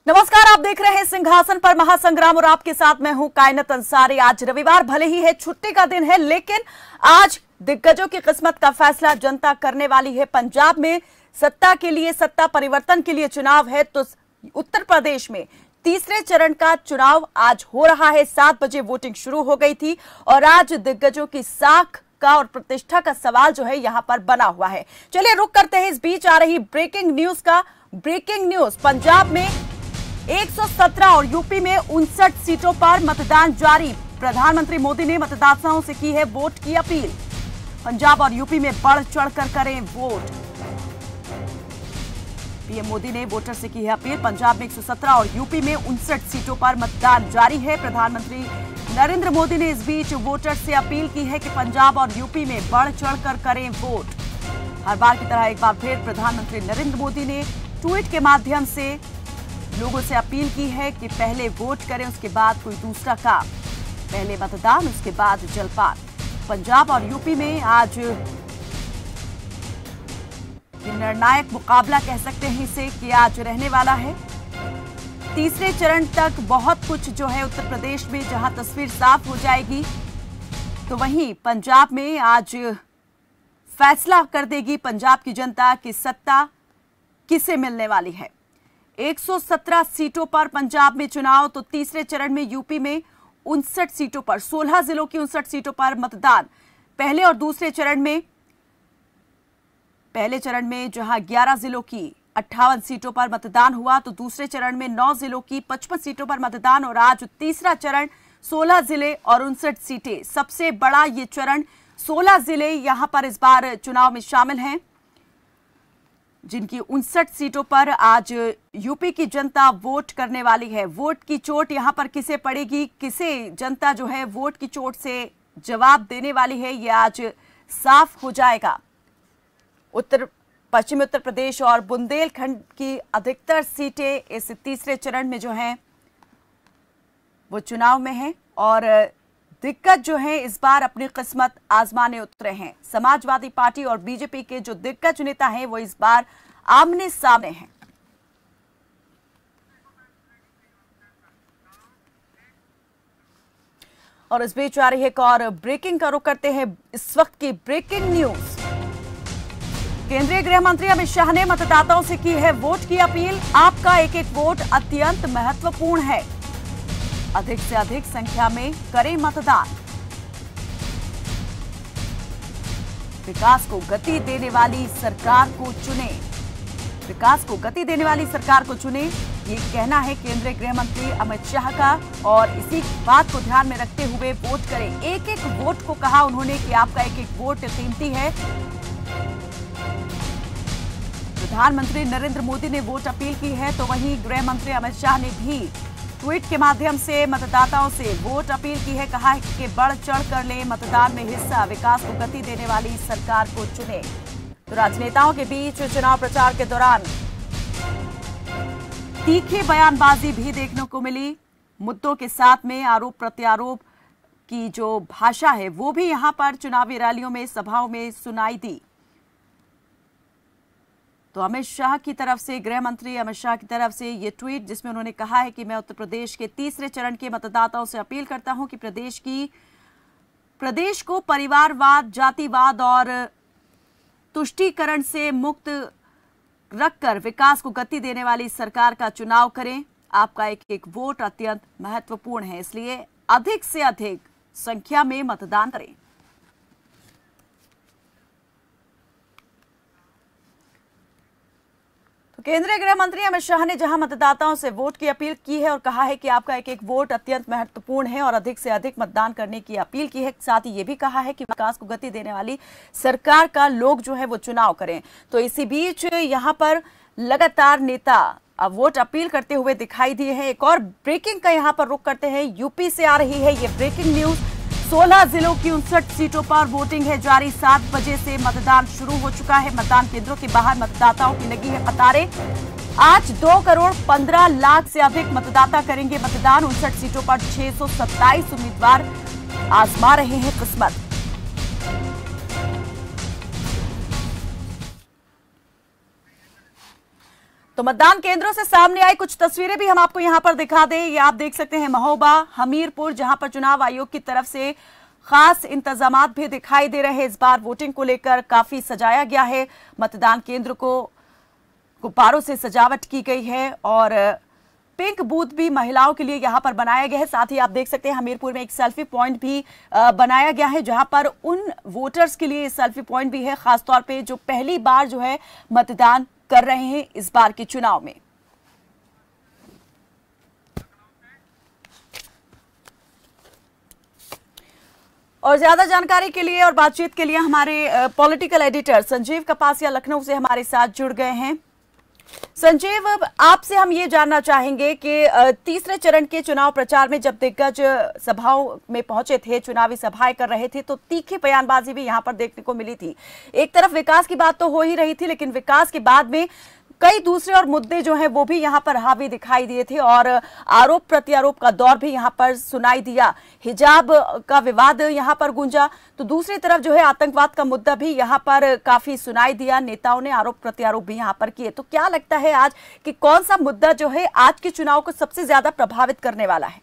नमस्कार, आप देख रहे हैं सिंहासन पर महासंग्राम और आपके साथ मैं हूं कायनात अंसारी। आज रविवार भले ही है, छुट्टी का दिन है, लेकिन आज दिग्गजों की किस्मत का फैसला जनता करने वाली है। पंजाब में सत्ता के लिए, सत्ता परिवर्तन के लिए चुनाव है, तो उत्तर प्रदेश में तीसरे चरण का चुनाव आज हो रहा है। 7 बजे वोटिंग शुरू हो गई थी और आज दिग्गजों की साख का और प्रतिष्ठा का सवाल जो है यहां पर बना हुआ है। चलिए रुक करते हैं इस बीच आ रही ब्रेकिंग न्यूज का। ब्रेकिंग न्यूज, पंजाब में 117 और यूपी में 59 सीटों पर मतदान जारी। प्रधानमंत्री मोदी ने मतदाताओं से की है वोट की अपील। पंजाब और यूपी में बढ़ चढ़कर करें वोट। पीएम मोदी ने वोटर से की है अपील। पंजाब में 117 और यूपी में 59 सीटों पर मतदान जारी है। प्रधानमंत्री नरेंद्र मोदी ने इस बीच वोटर से अपील की है कि पंजाब और यूपी में बढ़ चढ़कर करें वोट। हर बार की तरह एक बार फिर प्रधानमंत्री नरेंद्र मोदी ने ट्वीट के माध्यम से लोगों से अपील की है कि पहले वोट करें, उसके बाद कोई दूसरा काम। पहले मतदान, उसके बाद जलपान। पंजाब और यूपी में आज निर्णायक मुकाबला कह सकते हैं इसे कि आज रहने वाला है। तीसरे चरण तक बहुत कुछ जो है उत्तर प्रदेश में जहां तस्वीर साफ हो जाएगी, तो वहीं पंजाब में आज फैसला कर देगी पंजाब की जनता की सत्ता किसे मिलने वाली है। 117 सीटों पर पंजाब में चुनाव, तो तीसरे चरण में यूपी में 59 सीटों पर, 16 जिलों की 59 सीटों पर मतदान। पहले और दूसरे चरण में, पहले चरण में जहां 11 जिलों की 58 सीटों पर मतदान हुआ, तो दूसरे चरण में 9 जिलों की 55 सीटों पर मतदान। और आज तीसरा चरण 16 जिले और 59 सीटें। सबसे बड़ा ये चरण, 16 जिले यहां पर इस बार चुनाव में शामिल हैं, जिनकी 59 सीटों पर आज यूपी की जनता वोट करने वाली है। वोट की चोट यहां पर किसे पड़ेगी, किसे जनता जो है वोट की चोट से जवाब देने वाली है, यह आज साफ हो जाएगा। पश्चिमी उत्तर प्रदेश और बुंदेलखंड की अधिकतर सीटें इस तीसरे चरण में जो हैं वो चुनाव में हैं और दिग्गज जो हैं इस बार अपनी किस्मत आजमाने उतरे हैं। समाजवादी पार्टी और बीजेपी के जो दिग्गज नेता हैं वो इस बार आमने सामने हैं। और इस बीच आ रही एक और ब्रेकिंग का रुख करते हैं इस वक्त की ब्रेकिंग न्यूज। केंद्रीय गृह मंत्री अमित शाह ने मतदाताओं से की है वोट की अपील। आपका एक एक वोट अत्यंत महत्वपूर्ण है, अधिक से अधिक संख्या में करें मतदान। विकास को गति देने वाली सरकार को चुने, विकास को गति देने वाली सरकार को चुने, ये कहना है केंद्रीय गृह मंत्री अमित शाह का। और इसी बात को ध्यान में रखते हुए वोट करें। एक एक वोट को कहा उन्होंने कि आपका एक एक वोट कीमती है। प्रधानमंत्री नरेंद्र मोदी ने वोट अपील की है, तो वहीं गृह मंत्री अमित शाह ने भी ट्वीट के माध्यम से मतदाताओं से वोट अपील की है। कहा है कि बढ़ चढ़ कर ले मतदान में हिस्सा, विकास को गति देने वाली सरकार को चुने। तो राजनेताओं के बीच चुनाव प्रचार के दौरान तीखी बयानबाजी भी देखने को मिली। मुद्दों के साथ में आरोप प्रत्यारोप की जो भाषा है वो भी यहां पर चुनावी रैलियों में, सभाओं में सुनाई दी। तो अमित शाह की तरफ से, गृह मंत्री अमित शाह की तरफ से ये ट्वीट जिसमें उन्होंने कहा है कि मैं उत्तर प्रदेश के तीसरे चरण के मतदाताओं से अपील करता हूं कि प्रदेश को परिवारवाद, जातिवाद और तुष्टीकरण से मुक्त रखकर विकास को गति देने वाली सरकार का चुनाव करें। आपका एक एक वोट अत्यंत महत्वपूर्ण है, इसलिए अधिक से अधिक संख्या में मतदान करें। केंद्रीय गृह मंत्री अमित शाह ने जहां मतदाताओं से वोट की अपील की है और कहा है कि आपका एक एक वोट अत्यंत महत्वपूर्ण है और अधिक से अधिक मतदान करने की अपील की है, साथ ही ये भी कहा है कि विकास को गति देने वाली सरकार का लोग जो है वो चुनाव करें। तो इसी बीच यहां पर लगातार नेता अब वोट अपील करते हुए दिखाई दिए हैं। एक और ब्रेकिंग का यहां पर रुख करते हैं, यूपी से आ रही है ये ब्रेकिंग न्यूज। 16 जिलों की 59 सीटों पर वोटिंग है जारी। 7 बजे से मतदान शुरू हो चुका है। मतदान केंद्रों के बाहर मतदाताओं की लगी है कतारें। आज 2 करोड़ 15 लाख से अधिक मतदाता करेंगे मतदान। 59 सीटों पर 627 उम्मीदवार आजमा रहे हैं किस्मत। तो मतदान केंद्रों से सामने आई कुछ तस्वीरें भी हम आपको यहां पर दिखा दें। ये आप देख सकते हैं महोबा, हमीरपुर, जहां पर चुनाव आयोग की तरफ से खास इंतजामात भी दिखाई दे रहे हैं। इस बार वोटिंग को लेकर काफी सजाया गया है। मतदान केंद्र को गुब्बारों से सजावट की गई है और पिंक बूथ भी महिलाओं के लिए यहां पर बनाया गया है। साथ ही आप देख सकते हैं हमीरपुर में एक सेल्फी पॉइंट भी बनाया गया है, जहां पर उन वोटर्स के लिए सेल्फी पॉइंट भी है, खासतौर पे जो पहली बार जो है मतदान कर रहे हैं इस बार के चुनाव में। और ज्यादा जानकारी के लिए और बातचीत के लिए हमारे पॉलिटिकल एडिटर संजीव कपासिया लखनऊ से हमारे साथ जुड़ गए हैं। संजीव, आपसे हम ये जानना चाहेंगे कि तीसरे चरण के चुनाव प्रचार में जब दिग्गज सभाओं में पहुंचे थे, चुनावी सभाएं कर रहे थे, तो तीखी बयानबाजी भी यहां पर देखने को मिली थी। एक तरफ विकास की बात तो हो ही रही थी, लेकिन विकास के बाद में कई दूसरे और मुद्दे जो हैं वो भी यहां पर हावी दिखाई दिए थे और आरोप प्रत्यारोप का दौर भी यहां पर सुनाई दिया। हिजाब का विवाद यहां पर गूंजा, तो दूसरी तरफ जो है आतंकवाद का मुद्दा भी यहां पर काफी सुनाई दिया। नेताओं ने आरोप प्रत्यारोप भी यहां पर किए। तो क्या लगता है आज कि कौन सा मुद्दा जो है आज के चुनाव को सबसे ज्यादा प्रभावित करने वाला है?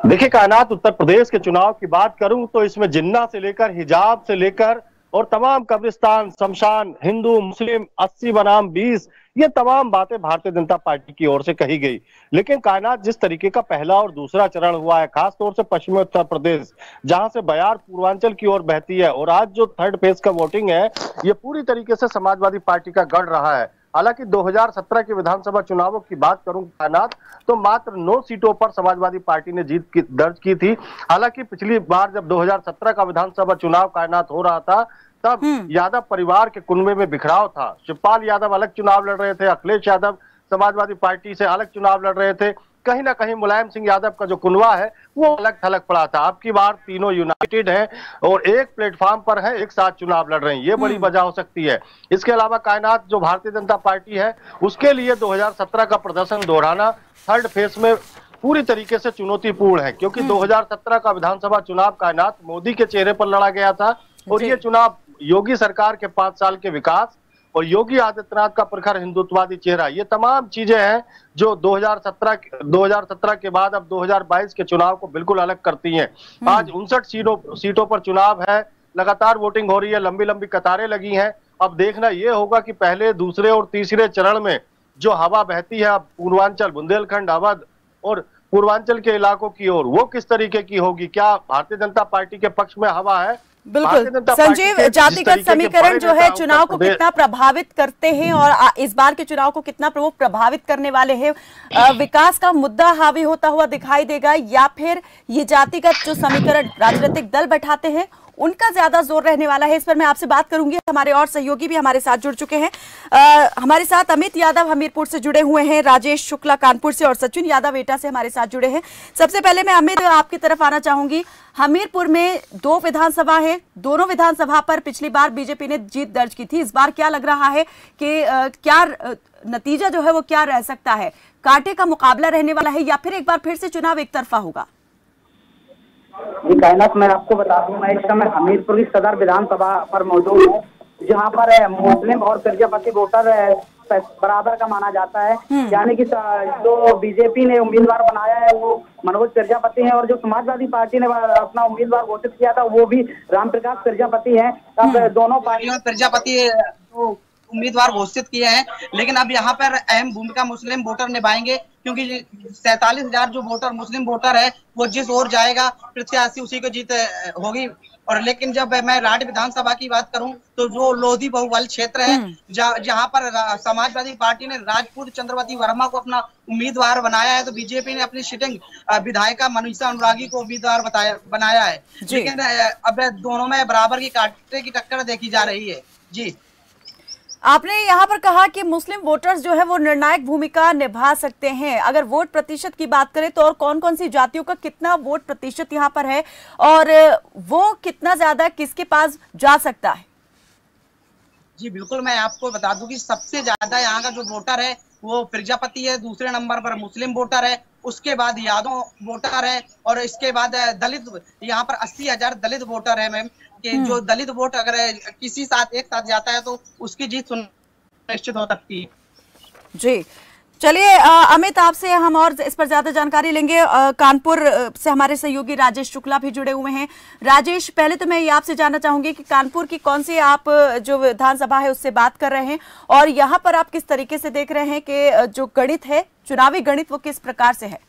देखिए कायनात, उत्तर प्रदेश के चुनाव की बात करूं तो इसमें जिन्ना से लेकर हिजाब से लेकर और तमाम कब्रिस्तान, शमशान, हिंदू मुस्लिम 80 बनाम 20, ये तमाम बातें भारतीय जनता पार्टी की ओर से कही गई। लेकिन कायनात, जिस तरीके का पहला और दूसरा चरण हुआ है, खास तौर से पश्चिमी उत्तर प्रदेश, जहां से बयार पूर्वांचल की ओर बहती है, और आज जो थर्ड फेज का वोटिंग है, ये पूरी तरीके से समाजवादी पार्टी का गढ़ रहा है। हालांकि 2017 के विधानसभा चुनावों की बात करूं कायनात, तो मात्र 9 सीटों पर समाजवादी पार्टी ने जीत दर्ज की थी। हालांकि पिछली बार जब 2017 का विधानसभा चुनाव कायनात हो रहा था, तब यादव परिवार के कुनबे में बिखराव था। शिवपाल यादव अलग चुनाव लड़ रहे थे, अखिलेश यादव समाजवादी पार्टी से अलग चुनाव लड़ रहे थे। कहीं ना कहीं मुलायम सिंह यादव का जो कुनबा है वो अलग थलग पड़ा था। अब की बार तीनों यूनाइटेड हैं और एक प्लेटफॉर्म पर है, एक साथ चुनाव लड़ रहे हैं। ये बड़ी वजह हो सकती है। इसके अलावा कायनात, जो भारतीय जनता पार्टी है, उसके लिए 2017 का प्रदर्शन दोहराना थर्ड फेज में पूरी तरीके से चुनौतीपूर्ण है, क्योंकि 2017 का विधानसभा चुनाव कायनात मोदी के चेहरे पर लड़ा गया था और ये चुनाव योगी सरकार के 5 साल के विकास और योगी आदित्यनाथ का प्रखर हिंदुत्ववादी चेहरा, ये तमाम चीजें हैं जो 2017 के बाद अब 2022 के चुनाव को बिल्कुल अलग करती हैं। आज 59 सीटों पर चुनाव है, लगातार वोटिंग हो रही है, लंबी लंबी कतारें लगी हैं। अब देखना ये होगा कि पहले, दूसरे और तीसरे चरण में जो हवा बहती है अब पूर्वांचल, बुंदेलखंड, अवध और पूर्वांचल के इलाकों की ओर, वो किस तरीके की होगी। क्या भारतीय जनता पार्टी के पक्ष में हवा है? बिल्कुल संजीव, जातिगत समीकरण जो है चुनाव को कितना प्रभावित करते हैं और इस बार के चुनाव को कितना प्रभावित करने वाले हैं? विकास का मुद्दा हावी होता हुआ दिखाई देगा या फिर ये जातिगत जो समीकरण राजनीतिक दल बैठाते हैं उनका ज्यादा जोर रहने वाला है? इस पर मैं आपसे बात करूंगी। हमारे और सहयोगी भी हमारे साथ जुड़ चुके हैं। हमारे साथ अमित यादव हमीरपुर से जुड़े हुए हैं, राजेश शुक्ला कानपुर से और सचिन यादव एटा से हमारे साथ जुड़े हैं। सबसे पहले मैं अमित आपकी तरफ आना चाहूंगी। हमीरपुर में 2 विधानसभा है, दोनों विधानसभा पर पिछली बार बीजेपी ने जीत दर्ज की थी। इस बार क्या लग रहा है कि क्या नतीजा जो है वो क्या रह सकता है? कांटे का मुकाबला रहने वाला है या फिर एक बार फिर से चुनाव एक तरफा होगा? जी कायनात, मैं आपको बता दूं, मैं इस समय हमीरपुर की सदर विधानसभा पर मौजूद हूँ, जहाँ पर मुस्लिम और प्रजापति वोटर बराबर का माना जाता है। यानी कि जो बीजेपी ने उम्मीदवार बनाया है वो मनोज प्रजापति है और जो समाजवादी पार्टी ने अपना उम्मीदवार घोषित किया था वो भी रामप्रकाश प्रजापति है। अब दोनों पार्टियों प्रजापति उम्मीदवार घोषित किए हैं, लेकिन अब यहाँ पर अहम भूमिका मुस्लिम वोटर निभाएंगे, क्योंकि 47,000 जो वोटर मुस्लिम वोटर है वो जिस ओर जाएगा प्रत्याशी उसी को जीत होगी। और लेकिन जब मैं राड विधानसभा की बात करूं तो जो लोधी बहुबल क्षेत्र है, जहां पर समाजवादी पार्टी ने राजपूत चंद्रवती वर्मा को अपना उम्मीदवार बनाया है, तो बीजेपी ने अपनी सिटिंग विधायिका मनीषा अनुरागी को उम्मीदवार बनाया है। लेकिन अब दोनों में बराबर की कांटे की टक्कर देखी जा रही है। जी, आपने यहाँ पर कहा कि मुस्लिम वोटर्स जो है वो निर्णायक भूमिका निभा सकते हैं। अगर वोट प्रतिशत की बात करें तो और कौन कौन सी जातियों का कितना वोट प्रतिशत यहाँ पर है और वो कितना ज्यादा किसके पास जा सकता है? जी बिल्कुल, मैं आपको बता दूं कि सबसे ज्यादा यहाँ का जो वोटर है वो प्रजापति है, दूसरे नंबर पर मुस्लिम वोटर है, उसके बाद यादव वोटर है और इसके बाद दलित। यहाँ पर 80,000 दलित वोटर है मैम, कि जो दलित वोट अगर किसी साथ एक साथ जाता है तो उसकी जीत निश्चित हो सकती है। जी चलिए अमित, आपसे हम और इस पर ज्यादा जानकारी लेंगे। कानपुर से हमारे सहयोगी राजेश शुक्ला भी जुड़े हुए हैं। राजेश, पहले तो मैं ये आपसे जानना चाहूंगी कि कानपुर की कौन सी आप जो विधानसभा है उससे बात कर रहे हैं और यहाँ पर आप किस तरीके से देख रहे हैं कि जो गणित है, चुनावी गणित, वो किस प्रकार से है?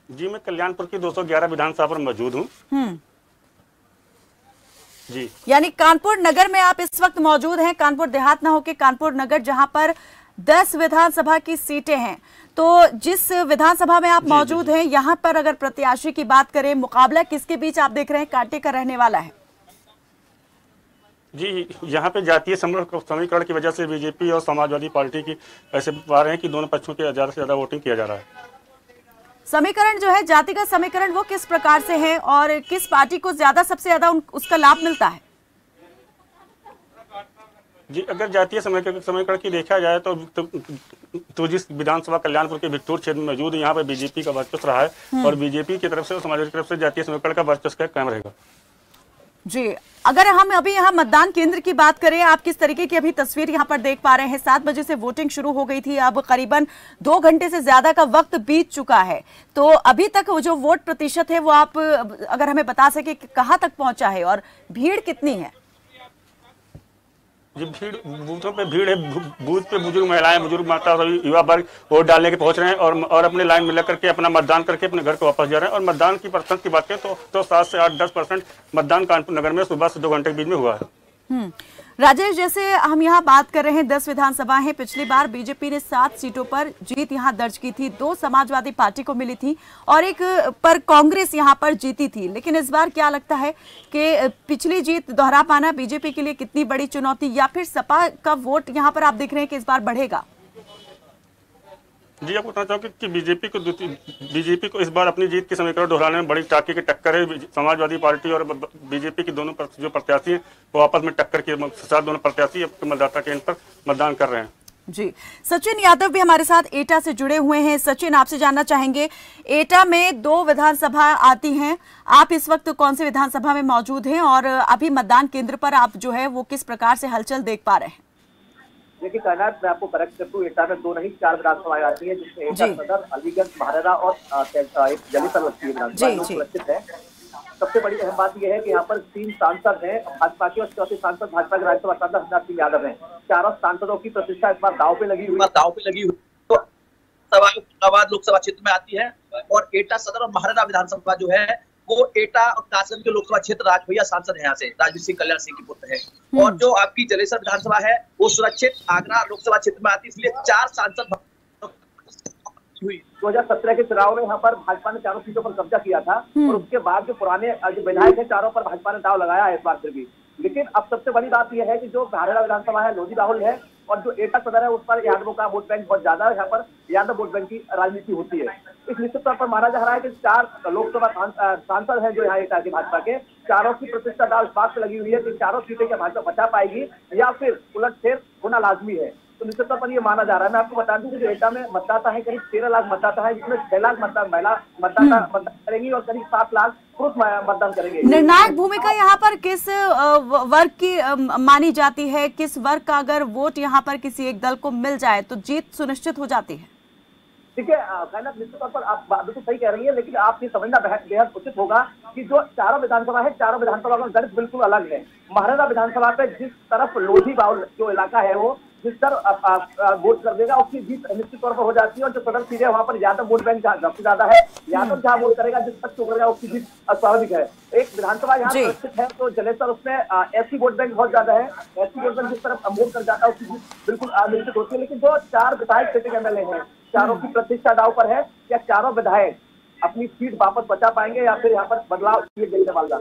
जी, मैं कल्याणपुर की 211 विधानसभा पर मौजूद हूँ। जी, यानी कानपुर नगर में आप इस वक्त मौजूद हैं, कानपुर देहात ना होके कानपुर नगर, जहां पर 10 विधानसभा की सीटें हैं। तो जिस विधानसभा में आप मौजूद हैं, यहां पर अगर प्रत्याशी की बात करें, मुकाबला किसके बीच आप देख रहे हैं कांटे का रहने वाला है? जी, यहाँ पे जातीय समीकरण की वजह से बीजेपी और समाजवादी पार्टी की ऐसे पा रहे हैं कि दोनों पक्षों के ज्यादा से ज्यादा वोटिंग किया जा रहा है। समीकरण जो है, जाति का समीकरण, वो किस प्रकार से है और किस पार्टी को ज्यादा सबसे ज्यादा उसका लाभ मिलता है? जी, अगर जातीय समीकरण की देखा जाए तो जिस विधानसभा कल्याणपुर के भिक्टोर क्षेत्र में मौजूद है, यहाँ पर बीजेपी का वर्चस्व रहा है और बीजेपी की तरफ से और समाजवादी की तरफ से जातीय समीकरण का वर्चस्व कायम रहेगा। जी, अगर हम अभी यहाँ मतदान केंद्र की बात करें, आप किस तरीके की अभी तस्वीर यहाँ पर देख पा रहे हैं? 7 बजे से वोटिंग शुरू हो गई थी, अब करीबन 2 घंटे से ज्यादा का वक्त बीत चुका है। तो अभी तक जो वोट प्रतिशत है वो आप अगर हमें बता सके कि कहाँ तक पहुंचा है और भीड़ कितनी है? जी, बूथों पे भीड़ है। बूथ पे बुजुर्ग महिलाएं, बुजुर्ग माता और युवा वर्ग वोट डालने के पहुंच रहे हैं और अपने लाइन में लग करके अपना मतदान करके अपने घर को वापस जा रहे हैं। और मतदान की % की बात करें तो 7 से 8-10% मतदान कानपुर नगर में सुबह से 2 घंटे के बीच में हुआ है। राजेश, जैसे हम यहाँ बात कर रहे हैं, 10 विधानसभा हैं। पिछली बार बीजेपी ने 7 सीटों पर जीत यहाँ दर्ज की थी, 2 समाजवादी पार्टी को मिली थी और एक पर कांग्रेस यहाँ पर जीती थी। लेकिन इस बार क्या लगता है कि पिछली जीत दोहरा पाना बीजेपी के लिए कितनी बड़ी चुनौती, या फिर सपा का वोट यहाँ पर आप देख रहे हैं कि इस बार बढ़ेगा? जी, आपको बताना चाहूँगा कि बीजेपी को इस बार अपनी जीत के समीकरण दोहराने में बड़ी टाकी की टक्कर है। समाजवादी पार्टी और बीजेपी की दोनों जो प्रत्याशी हैं वो आपस में टक्कर के साथ दोनों प्रत्याशी मतदाता केंद्र पर मतदान कर रहे हैं। जी, सचिन यादव भी हमारे साथ एटा से जुड़े हुए हैं। सचिन, आपसे जानना चाहेंगे, एटा में 2 विधानसभा आती हैं, आप इस वक्त कौन सी विधानसभा में मौजूद हैं और अभी मतदान केंद्र पर आप जो है वो किस प्रकार से हलचल देख पा रहे हैं? देखिए कायनात, मैं आपको करेक्ट कर दूं, एटा में 2 नहीं 4 विधानसभाएं आती है, जिसमें एटा सदर, अलीगंज, महाराजा और जलीसर लगती है विधानसभा सुरक्षित है। सबसे बड़ी अहम बात यह है कि यहाँ पर 3 सांसद हैं भाजपा के और चौथे सांसद भाजपा के राज्यसभा सांसद हरनाथ सिंह यादव हैं। चारों सांसदों की प्रतिष्ठा इस बार दांव पे लगी हुई तो फरीदाबाद लोकसभा क्षेत्र में आती है और एटा सदर और महाराजा विधानसभा जो है वो एटा और कासगंज के लोकसभा क्षेत्र राजभैया सांसद है यहाँ से, राजवीर सिंह कल्याण सिंह के पुत्र है। और जो आपकी जलेसर विधानसभा है वो सुरक्षित आगरा लोकसभा क्षेत्र में आती है, इसलिए 4 सांसद हुई। 2017 के चुनाव में यहाँ पर भाजपा ने 4 सीटों पर कब्जा किया था और उसके बाद जो पुराने जो विधायक है चारों पर भाजपा ने दाव लगाया है इस बार फिर भी। लेकिन अब सबसे बड़ी बात यह है कि जो धारेड़ा विधानसभा है लोधी राहुल है और जो एटा सदर है उस पर यादवों का वोट बैंक बहुत ज्यादा है, यहाँ पर यादव वोट बैंक की राजनीति होती है। इस निश्चित तौर पर माना जा रहा है कि 4 लोकसभा सांसद हैं जो यहाँ एटा के भाजपा के, चारों की प्रतिष्ठा दाव इस बात से लगी हुई है कि चारों सीटें क्या भाजपा बचा पाएगी या फिर उलटफेर होना लाजमी है। तो निश्चित तौर पर ये माना जा रहा है। मैं आपको बता दूं कि जो एटा में मतदाता है करीब 13 लाख मतदाता है, जिसमें 6 लाख महिला मतदाता मतदान करेंगी और करीब 7 लाख पुरुष मतदान करेंगे। निर्णायक भूमिका यहाँ पर किस वर्ग की मानी जाती है? किस वर्ग का अगर वोट यहाँ पर किसी एक दल को मिल जाए तो जीत सुनिश्चित हो जाती है? ठीक है कायनात, निश्चित तौर पर आप बिल्कुल सही कह रही है, लेकिन आप ये समझना बेहद उचित होगा कि जो चारों विधानसभा है, चारों विधानसभा का गणित बिल्कुल अलग है। महाराजा विधानसभा पे जिस तरफ लोधी बाउल जो इलाका है वो जिस तरह वोट कर देगा उसकी जीत निश्चित तौर पर हो जाती है। और जो सदर सीट है वहाँ पर यादव वोट बैंक सबसे ज्यादा है, यादव जहाँ वोट करेगा जिस पक्ष को करेगा उसकी जीत स्वाभाविक है। एक विधानसभा यहाँ सुरक्षित है तो जलेसर, उसमें एससी वोट बैंक बहुत ज्यादा है, एससी वोट बैंक जिस तरफ वोट कर जाता है उसकी जीत बिल्कुल निश्चित होती है। लेकिन जो 4 विधायक क्षेत्र के एमएलए हैं, चारों की प्रतिष्ठा दाव पर है, या चारों विधायक अपनी सीट वापस बचा पाएंगे या फिर यहाँ पर बदलाव किए जाने वाला।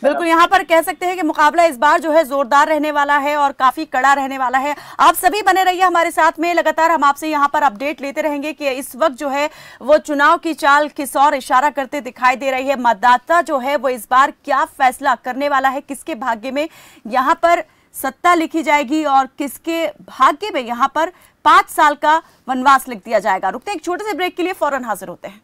बिल्कुल, यहाँ पर कह सकते हैं कि मुकाबला इस बार जो है जोरदार रहने वाला है और काफी कड़ा रहने वाला है। आप सभी बने रहिए हमारे साथ में, लगातार हम आपसे यहाँ पर अपडेट लेते रहेंगे कि इस वक्त जो है वो चुनाव की चाल किस और इशारा करते दिखाई दे रही है। मतदाता जो है वो इस बार क्या फैसला करने वाला है, किसके भाग्य में यहाँ पर सत्ता लिखी जाएगी और किसके भाग्य में यहाँ पर 5 साल का वनवास लिख दिया जाएगा। रुकते हैं एक छोटे से ब्रेक के लिए, फौरन हाजिर होते हैं।